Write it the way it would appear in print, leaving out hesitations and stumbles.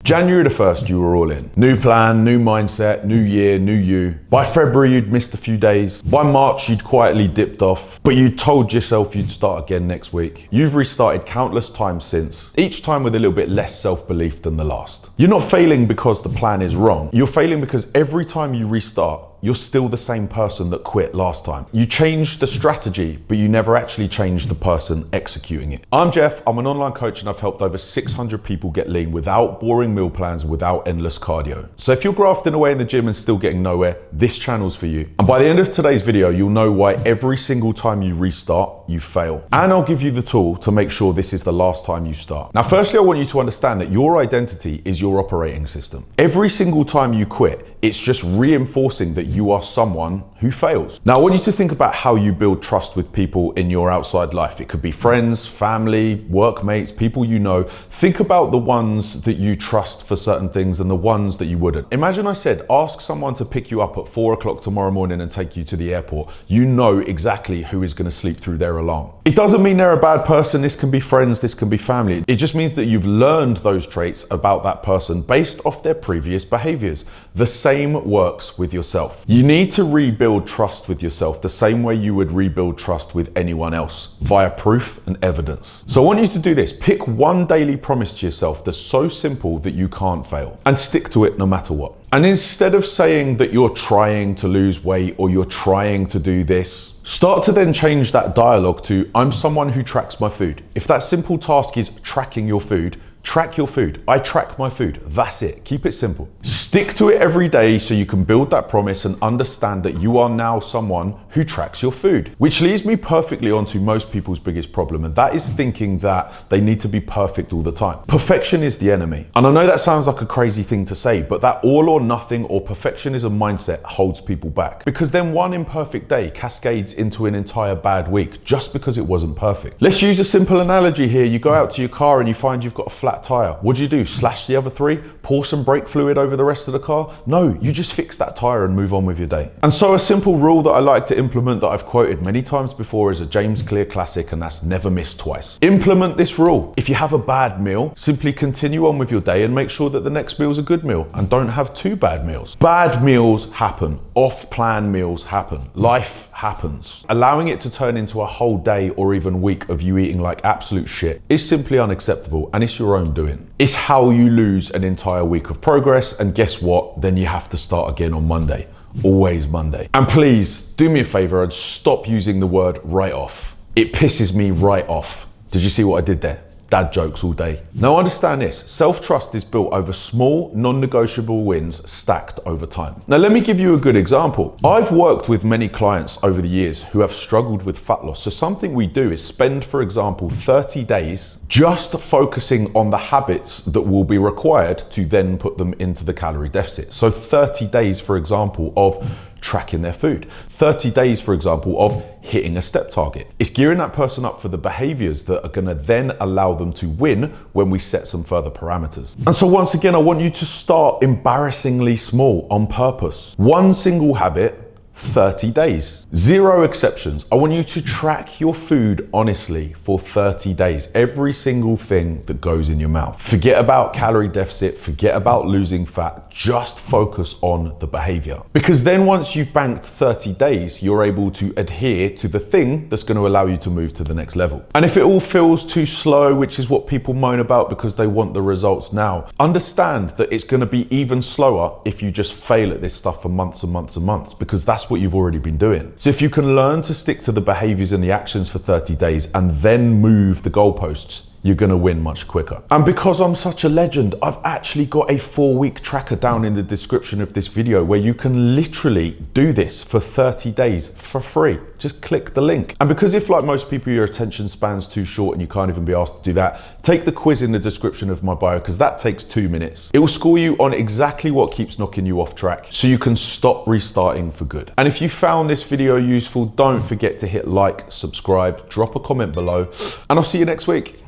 January the 1st, you were all in. New plan, new mindset, new year, new you. By February, you'd missed a few days. By March, you'd quietly dipped off, but you told yourself you'd start again next week. You've restarted countless times since, each time with a little bit less self-belief than the last. You're not failing because the plan is wrong. You're failing because every time you restart, you're still the same person that quit last time. You changed the strategy, but you never actually changed the person executing it. I'm Jeff, I'm an online coach and I've helped over 600 people get lean without boring meal plans, without endless cardio. So if you're grafting away in the gym and still getting nowhere, this channel's for you. And by the end of today's video, you'll know why every single time you restart, you fail. And I'll give you the tool to make sure this is the last time you start. Now, firstly, I want you to understand that your identity is your operating system. Every single time you quit, it's just reinforcing that you are someone who fails. Now, I want you to think about how you build trust with people in your outside life. It could be friends, family, workmates, people you know. Think about the ones that you trust for certain things and the ones that you wouldn't. Imagine I said, ask someone to pick you up at 4 o'clock tomorrow morning and take you to the airport. You know exactly who is going to sleep through their alarm. It doesn't mean they're a bad person. This can be friends, this can be family. It just means that you've learned those traits about that person based off their previous behaviors. The same works with yourself. You need to rebuild trust with yourself the same way you would rebuild trust with anyone else, via proof and evidence. So I want you to do this. Pick one daily promise to yourself that's so simple that you can't fail, and stick to it no matter what. And instead of saying that you're trying to lose weight or you're trying to do this, start to then change that dialogue to, I'm someone who tracks my food. If that simple task is tracking your food, track your food. I track my food. That's it. Keep it simple. Stick to it every day so you can build that promise and understand that you are now someone who tracks your food. Which leads me perfectly onto most people's biggest problem, and that is thinking that they need to be perfect all the time. Perfection is the enemy. And I know that sounds like a crazy thing to say, but that all or nothing or perfectionism mindset holds people back. Because then one imperfect day cascades into an entire bad week just because it wasn't perfect. Let's use a simple analogy here. You go out to your car and you find you've got a flat tire. What do? Slash the other three? Pour some brake fluid over the rest of the car? No, you just fix that tire and move on with your day. And so a simple rule that I like to implement that I've quoted many times before is a James Clear classic, and that's never miss twice. Implement this rule. If you have a bad meal, simply continue on with your day and make sure that the next meal's a good meal, and don't have two bad meals. Bad meals happen. Off-plan meals happen. Life happens. Allowing it to turn into a whole day or even week of you eating like absolute shit is simply unacceptable, and it's your own doing. It's how you lose an entire week of progress, and guess what? Then you have to start again on Monday. Always Monday. And please do me a favor and stop using the word write off. It pisses me right off. Did you see what I did there? Dad jokes all day. Now understand this, self-trust is built over small, non-negotiable wins stacked over time. Now let me give you a good example. I've worked with many clients over the years who have struggled with fat loss. So something we do is spend, for example, 30 days just focusing on the habits that will be required to then put them into the calorie deficit. So 30 days, for example, of tracking their food. 30 days, for example, of hitting a step target. It's gearing that person up for the behaviors that are gonna then allow them to win when we set some further parameters. And so once again, I want you to start embarrassingly small on purpose. One single habit, 30 days. Zero exceptions. I want you to track your food honestly for 30 days. Every single thing that goes in your mouth. Forget about calorie deficit, forget about losing fat, just focus on the behavior. Because then once you've banked 30 days, you're able to adhere to the thing that's going to allow you to move to the next level. And if it all feels too slow, which is what people moan about because they want the results now, understand that it's going to be even slower if you just fail at this stuff for months and months and months, because that's what you've already been doing. So if you can learn to stick to the behaviors and the actions for 30 days and then move the goalposts, you're gonna win much quicker. And because I'm such a legend, I've actually got a 4-week tracker down in the description of this video where you can literally do this for 30 days for free. Just click the link. And because if, like most people, your attention span's too short and you can't even be asked to do that, take the quiz in the description of my bio, because that takes 2 minutes. It will score you on exactly what keeps knocking you off track so you can stop restarting for good. And if you found this video useful, don't forget to hit like, subscribe, drop a comment below, and I'll see you next week.